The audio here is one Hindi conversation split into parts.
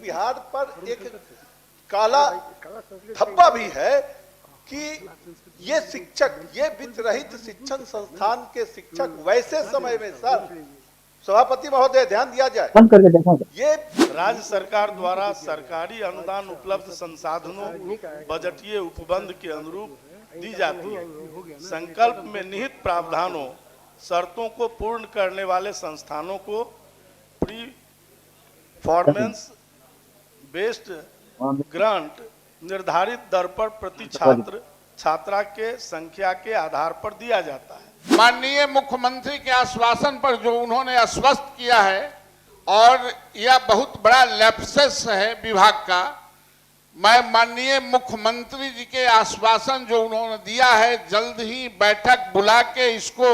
बिहार पर एक काला धब्बा भी है कि ये शिक्षक, ये वित्त रहित शिक्षण संस्थान के शिक्षक वैसे समय में सर, सभापति महोदय ध्यान दिया जाए, ये राज्य सरकार द्वारा सरकारी अनुदान उपलब्ध संसाधनों बजटीय उपबंध के अनुरूप दी जाती है। संकल्प में निहित प्रावधानों शर्तों को पूर्ण करने वाले संस्थानों को प्री परफॉर्मेंस बेस्ड ग्रांट निर्धारित दर पर प्रति छात्र छात्रा के संख्या के आधार पर दिया जाता है। माननीय मुख्यमंत्री के आश्वासन पर जो उन्होंने आश्वस्त किया है, और यह बहुत बड़ा लैप्सेस है विभाग का, मैं माननीय मुख्यमंत्री जी के आश्वासन जो उन्होंने दिया है, जल्द ही बैठक बुला के इसको।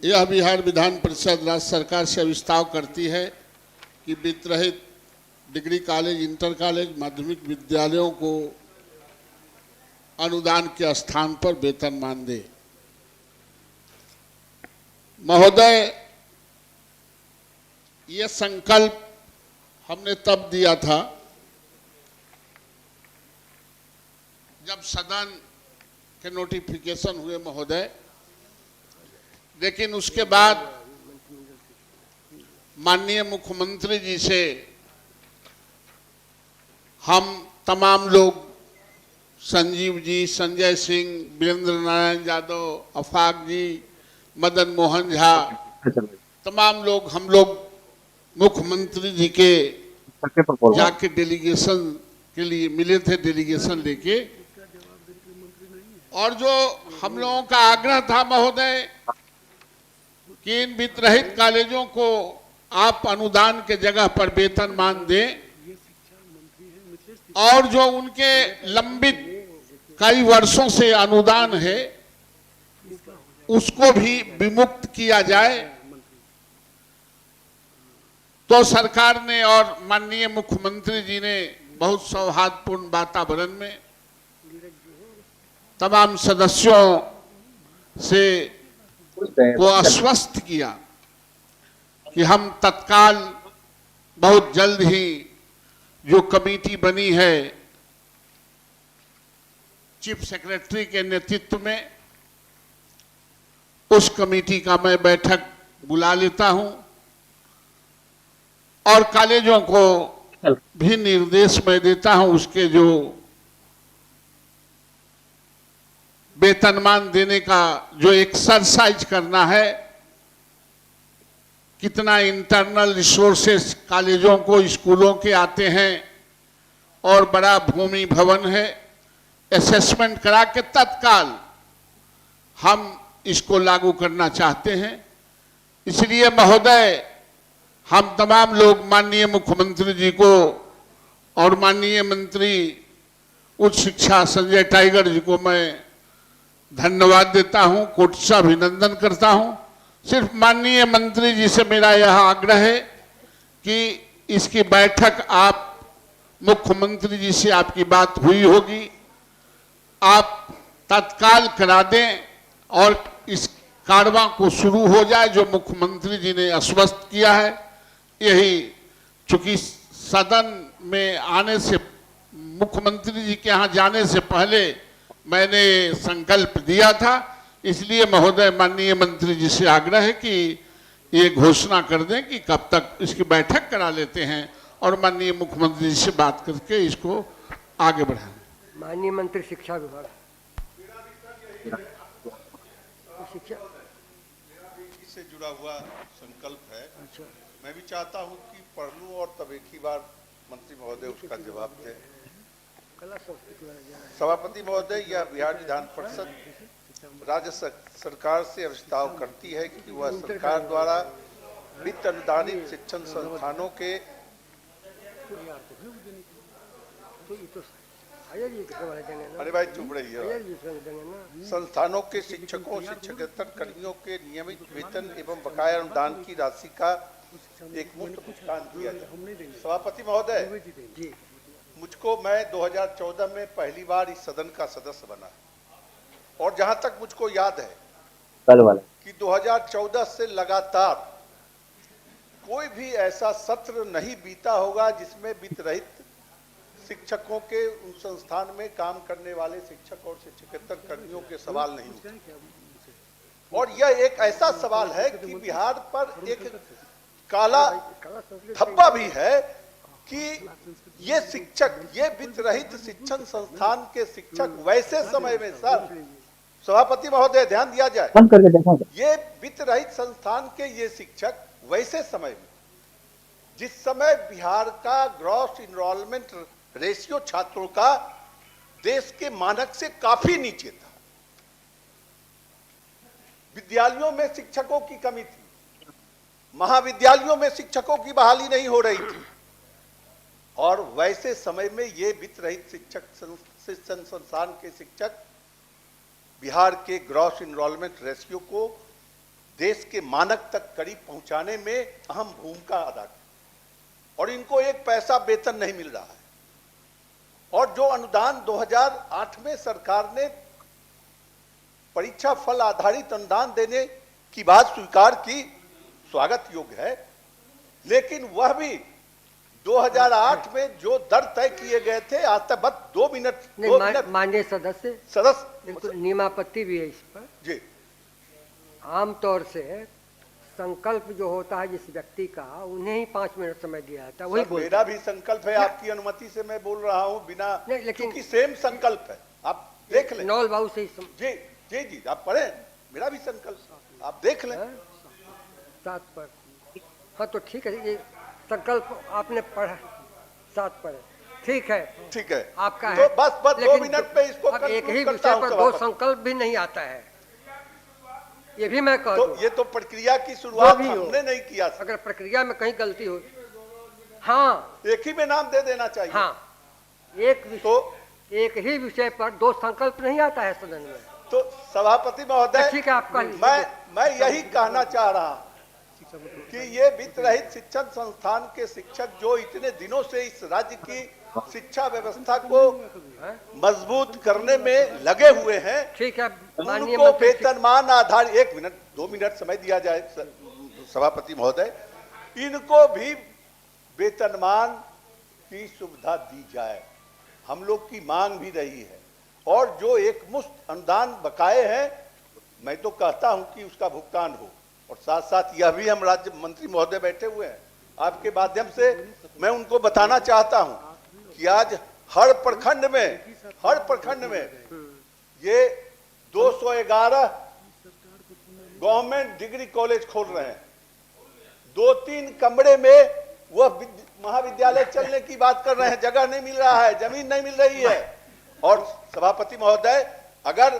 यह बिहार विधान परिषद राज्य सरकार से प्रस्ताव करती है कि वित्त रहित डिग्री कॉलेज, इंटर कॉलेज, माध्यमिक विद्यालयों को अनुदान के स्थान पर वेतनमान दे। महोदय, ये संकल्प हमने तब दिया था जब सदन के नोटिफिकेशन हुए महोदय, लेकिन उसके बाद माननीय मुख्यमंत्री जी से हम तमाम लोग, संजीव जी, संजय सिंह, वीरेंद्र नारायण यादव, अफाक जी, मदन मोहन झा, तमाम लोग, हम लोग मुख्यमंत्री जी के जाके डेलीगेशन के लिए मिले थे, डेलीगेशन लेके, और जो हम लोगों का आग्रह था महोदय कि इन वित्त रहित कॉलेजों को आप अनुदान के जगह पर वेतनमान दें, और जो उनके लंबित कई वर्षों से अनुदान है उसको भी विमुक्त किया जाए। तो सरकार ने और माननीय मुख्यमंत्री जी ने बहुत सौहार्दपूर्ण वातावरण में तमाम सदस्यों से को आश्वस्त किया कि हम तत्काल बहुत जल्द ही जो कमेटी बनी है चीफ सेक्रेटरी के नेतृत्व में, उस कमेटी का मैं बैठक बुला लेता हूं और कॉलेजों को भी निर्देश मैं देता हूं उसके जो वेतनमान देने का जो एक्सरसाइज करना है, कितना इंटरनल रिसोर्सेस कॉलेजों को, स्कूलों के आते हैं, और बड़ा भूमि भवन है, असेसमेंट करा के तत्काल हम इसको लागू करना चाहते हैं। इसलिए महोदय, हम तमाम लोग माननीय मुख्यमंत्री जी को और माननीय मंत्री उच्च शिक्षा संजय टाइगर जी को मैं धन्यवाद देता हूं, कोटि अभिनंदन करता हूं। सिर्फ माननीय मंत्री जी से मेरा यह आग्रह है कि इसकी बैठक आप मुख्यमंत्री जी से आपकी बात हुई होगी, आप तत्काल करा दें और इस कार्रवाई को शुरू हो जाए जो मुख्यमंत्री जी ने आश्वस्त किया है। यही, चूंकि सदन में आने से, मुख्यमंत्री जी के यहाँ जाने से पहले मैंने संकल्प दिया था, इसलिए महोदय माननीय मंत्री जी से आग्रह है कि ये घोषणा कर दें कि कब तक इसकी बैठक करा लेते हैं और माननीय मुख्यमंत्री जी से बात करके इसको आगे बढ़ाएं। माननीय मंत्री शिक्षा विभाग, शिक्षा से जुड़ा हुआ संकल्प है। अच्छा, मैं भी चाहता हूं कि पढ़ लूं और तब एक ही बार मंत्री महोदय उसका जवाब दें। सभापति महोदय, यह बिहार विधान परिषद राज्य सरकार से प्रस्ताव करती है कि वह सरकार द्वारा वित्त अनुदानित शिक्षण संस्थानों के अरे भाई चुप रही है, संस्थानों के शिक्षकों, शिक्षकेतर कर्मियों के नियमित वेतन एवं बकाया अनुदान की राशि का एक मुफ्त भुगतान किया जाए। सभापति महोदय, मुझको, मैं 2014 में पहली बार इस सदन का सदस्य बना, और जहां तक मुझको याद है कि 2014 से लगातार कोई भी ऐसा सत्र नहीं बीता होगा जिसमें वित्त रहित शिक्षकों के उन संस्थान में काम करने वाले शिक्षक और शिक्षकेतर कर्मियों के सवाल नहीं उठे। और यह एक ऐसा सवाल है कि बिहार पर एक काला धब्बा भी है कि ये शिक्षक, ये वित्त रहित शिक्षण संस्थान के शिक्षक वैसे समय में, सर सभापति महोदय ध्यान दिया जाए, ये वित्त रहित संस्थान के ये शिक्षक वैसे समय में, जिस समय बिहार का ग्रॉस इनरोलमेंट रेशियो छात्रों का देश के मानक से काफी नीचे था, विद्यालयों में शिक्षकों की कमी थी, महाविद्यालयों में शिक्षकों की बहाली नहीं हो रही थी, और वैसे समय में ये वित्त रहित शिक्षक शिक्षण संस्थान के शिक्षक बिहार के ग्रॉस इनरोलमेंट रेशियो को देश के मानक तक करीब पहुंचाने में अहम भूमिका अदा की, और इनको एक पैसा वेतन नहीं मिल रहा है। और जो अनुदान 2008 में सरकार ने परीक्षा फल आधारित अनुदान देने की बात स्वीकार की, स्वागत योग्य है, लेकिन वह भी 2008 में जो दर तय किए गए थे, आज तक बस 2 मिनट माननीय सदस्य बिल्कुल नियमापत्ति भी है इस पर जी। आमतौर से संकल्प जो होता है जिस व्यक्ति का, उन्हें ही 5 मिनट समय दिया जाता है, वही सर, मेरा भी संकल्प है, आपकी अनुमति से मैं बोल रहा हूं बिना, क्योंकि सेम संकल्प है, आप देख लें। नौल बाबू से जी जी जी, आप पढ़ें, मेरा भी संकल्प आप देख लें। 7 पर, हाँ तो ठीक है, ये संकल्प आपने पढ़ा, 7 पर ठीक है, ठीक है आपका तो है, बस 2 मिनट पे इसको अब एक ही conclude विषय करता हूं पर 2 सभापति। संकल्प भी नहीं आता है, ये भी मैं कह तो दूं। ये तो प्रक्रिया की शुरुआत भी हो। हमने नहीं किया, अगर प्रक्रिया में कहीं गलती हो, हाँ एक ही में नाम दे देना चाहिए। हाँ, एक ही विषय पर 2 संकल्प नहीं आता है सदन में। तो सभापति महोदय, ठीक है, आपका मैं यही कहना चाह रहा हूं कि ये वित्त रहित शिक्षण संस्थान के शिक्षक जो इतने दिनों से इस राज्य की शिक्षा व्यवस्था को मजबूत करने में लगे हुए हैं, ठीक है, माननीय उनको मंत्री वेतनमान आधार 1 मिनट 2 मिनट समय दिया जाए सभापति महोदय, इनको भी वेतनमान की सुविधा दी जाए, हम लोग की मांग भी रही है। और जो एक मुश्त अनुदान बकाए हैं, मैं तो कहता हूं कि उसका भुगतान हो, और साथ साथ यह भी हम राज्य मंत्री महोदय बैठे हुए हैं, आपके माध्यम से मैं उनको बताना चाहता हूं कि आज हर प्रखंड में ये 211 गवर्नमेंट डिग्री कॉलेज खोल रहे हैं, 2-3 कमरे में वह महाविद्यालय चलने की बात कर रहे हैं, जगह नहीं मिल रहा है, जमीन नहीं मिल रही है। और सभापति महोदय, अगर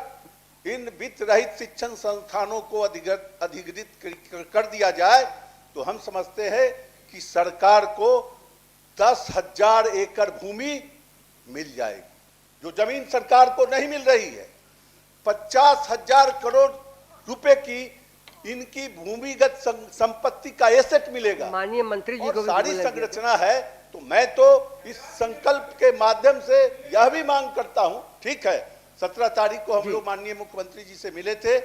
इन वित्त रहित शिक्षण संस्थानों को अधिग्रहित कर दिया जाए तो हम समझते हैं कि सरकार को 10,000 एकड़ भूमि मिल जाएगी, जो जमीन सरकार को नहीं मिल रही है। 50,000 करोड़ रुपए की इनकी भूमिगत संपत्ति का एसेट मिलेगा, माननीय मंत्री जी को और सारी संरचना है। तो मैं तो इस संकल्प के माध्यम से यह भी मांग करता हूं, ठीक है 17 तारीख को हम लोग माननीय मुख्यमंत्री जी से मिले थे,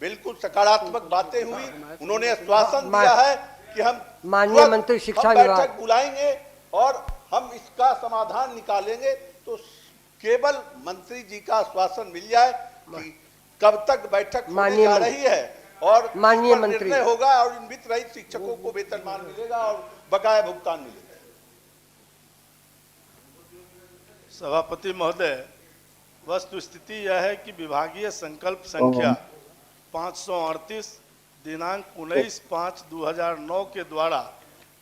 बिल्कुल सकारात्मक बातें हुई, उन्होंने आश्वासन दिया है कि हम माननीय मंत्री शिक्षा विभाग बैठक बुलाएंगे और हम इसका समाधान निकालेंगे। तो केवल मंत्री जी का आश्वासन मिल जाए कि कब तक बैठक होने जा रही है और माननीय मंत्री निर्णय होगा और इन वित्त रहित शिक्षकों को वेतनमान मिलेगा और बकाया भुगतान मिलेगा। सभापति महोदय, वस्तुस्थिति यह है कि विभागीय संकल्प संख्या 538 दिनांक 19/5/2009 के द्वारा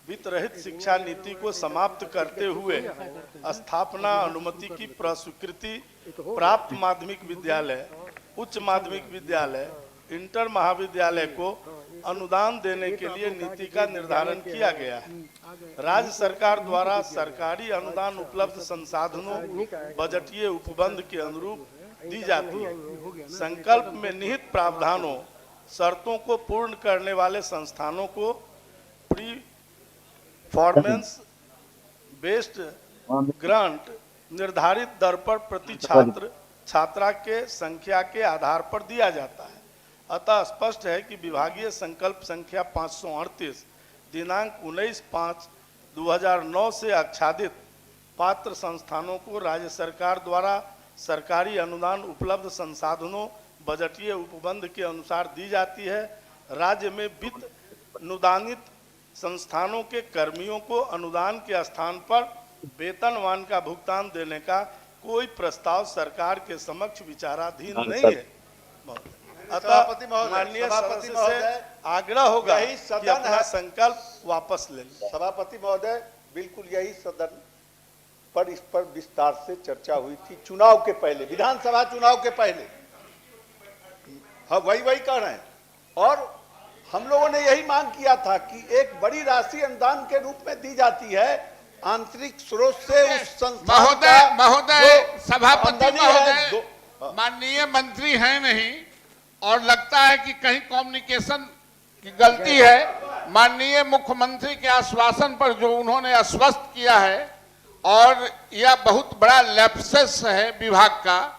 वित्त रहित शिक्षा नीति को समाप्त करते हुए स्थापना अनुमति की प्रस्वीकृति प्राप्त माध्यमिक विद्यालय, उच्च माध्यमिक विद्यालय, इंटर महाविद्यालय को अनुदान देने के लिए नीति का निर्धारण किया गया है। राज्य सरकार द्वारा सरकारी अनुदान उपलब्ध संसाधनों बजटीय उपबंध के अनुरूप दी जाती है। संकल्प में निहित प्रावधानों शर्तों को पूर्ण करने वाले संस्थानों को प्री परफॉर्मेंस बेस्ड ग्रांट निर्धारित दर पर प्रति छात्र छात्रा के संख्या के आधार पर दिया जाता है। अतः स्पष्ट है कि विभागीय संकल्प संख्या 538 दिनांक 19/5/2009 से आच्छादित पात्र संस्थानों को राज्य सरकार द्वारा सरकारी अनुदान उपलब्ध संसाधनों बजटीय उपबंध के अनुसार दी जाती है। राज्य में वित्त अनुदानित संस्थानों के कर्मियों को अनुदान के स्थान पर वेतनमान का भुगतान देने का कोई प्रस्ताव सरकार के समक्ष विचाराधीन नहीं है। सभापति अतः महोदय, माननीय सभापति सदस्य महोदय, से आग्रह होगा यही कि सदन अपना है। संकल्प वापस ले लें। सभापति महोदय, बिल्कुल यही सदन पर इस पर विस्तार से चर्चा हुई थी चुनाव के पहले, विधानसभा चुनाव के पहले। हम वही कह रहे हैं और हम लोगों ने यही मांग किया था कि एक बड़ी राशि अनुदान के रूप में दी जाती है आंतरिक स्रोत से उस संस्थान महोदय जो सभापति आमदनी है, महोदय माननीय मंत्री हैं नहीं और लगता है कि कहीं कम्युनिकेशन की गलती है। माननीय मुख्यमंत्री के आश्वासन पर जो उन्होंने आश्वस्त किया है और यह बहुत बड़ा लैप्सेस है विभाग का।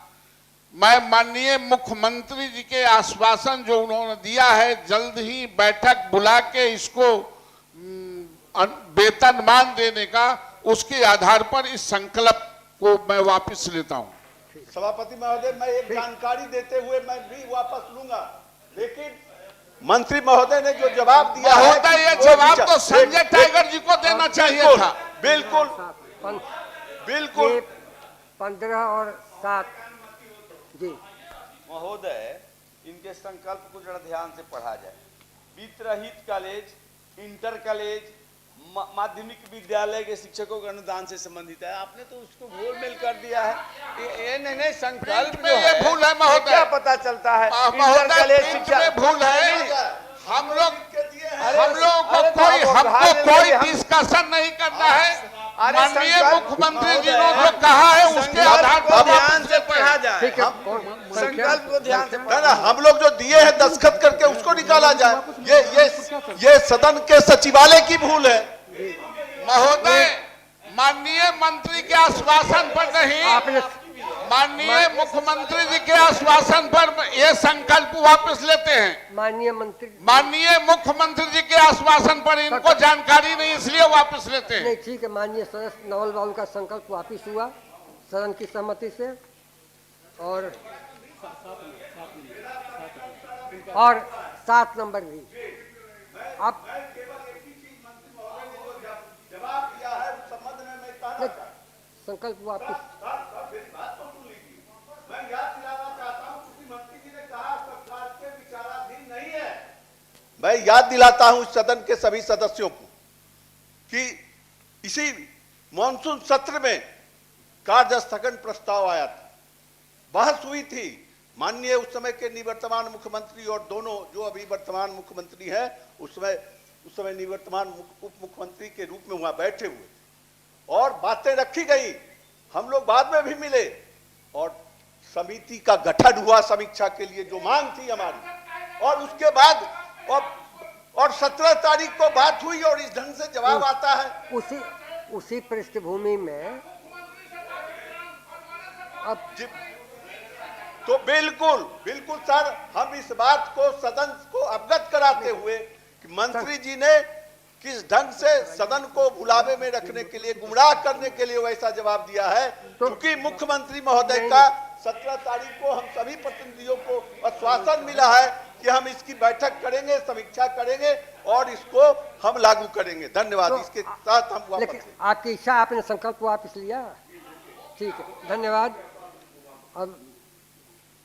मैं माननीय मुख्यमंत्री जी के आश्वासन जो उन्होंने दिया है जल्द ही बैठक बुला के इसको वेतनमान देने का, उसके आधार पर इस संकल्प को मैं वापस लेता हूं। सभापति महोदय, मैं एक जानकारी देते हुए मैं भी वापस लूंगा, लेकिन मंत्री महोदय ने जो जवाब दिया है महोदय ये जवाब तो संजय टाइगर जी को देना चाहिए था। बिल्कुल बिल्कुल 15 और 7 जी। महोदय, इनके संकल्प को जरा ध्यान से पढ़ा जाए। वित्त रहित कॉलेज, इंटर कॉलेज, माध्यमिक विद्यालय के शिक्षकों के अनुदान से संबंधित है। आपने तो उसको गोलमेल कर दिया है। ये नहीं संकल्प में ये भूल है महोदय। क्या पता चलता है? महोदय प्रिंट में भूल है। हम लोग को हमको कोई डिस्कशन नहीं करना है। माननीय मुख्यमंत्री जी ने जो कहा है उसके आधार पर ध्यान से पढ़ा जाए। संकल्प को ध्यान से ना हम लोग जो दिए हैं दस्तखत करके उसको निकाला जाए। ये सदन के सचिवालय की भूल है महोदय। माननीय मंत्री के आश्वासन पर नहीं, माननीय मुख्यमंत्री जी के आश्वासन पर ये संकल्प वापस लेते हैं। माननीय मुख्यमंत्री जी के आश्वासन पर इनको जानकारी नहीं, इसलिए वापस लेते हैं। नहीं, ठीक है। माननीय सदस्य नवल बाबू का संकल्प वापस हुआ सदन की सहमति से और 7 नंबर भी। अब संकल्प वापस मैं याद दिलाता हूं सदन के सभी सदस्यों को कि इसी मॉनसून सत्र में कार्य स्थगन प्रस्ताव आया था, बहस हुई थी। माननीय उस समय के निवर्तमान मुख्यमंत्री और दोनों जो अभी वर्तमान मुख्यमंत्री हैं उस समय निवर्तमान उप मुख्यमंत्री के रूप में वहां बैठे हुए और बातें रखी गई। हम लोग बाद में भी मिले और समिति का गठन हुआ समीक्षा के लिए, जो मांग थी हमारी। और उसके बाद और 17 तारीख को बात हुई और इस ढंग से जवाब आता है। उसी पृष्ठभूमि में अब तो बिल्कुल सर, हम इस बात को सदन को अवगत कराते हुए कि मंत्री जी ने किस ढंग से सदन को बुलावे में रखने के लिए, गुमराह करने के लिए वैसा जवाब दिया है, क्योंकि मुख्यमंत्री महोदय का 17 तारीख को हम सभी प्रतिनिधियों को आश्वासन मिला है कि हम इसकी बैठक करेंगे, समीक्षा करेंगे और इसको हम लागू करेंगे। धन्यवाद। इसके साथ हम लेकिन आपकी इच्छा, आपने संकल्प वापस लिया, ठीक है, धन्यवाद। अब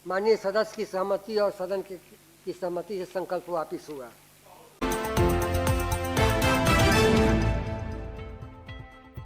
माननीय सदस्य की सहमति और सदन की सहमति से संकल्प वापस हुआ।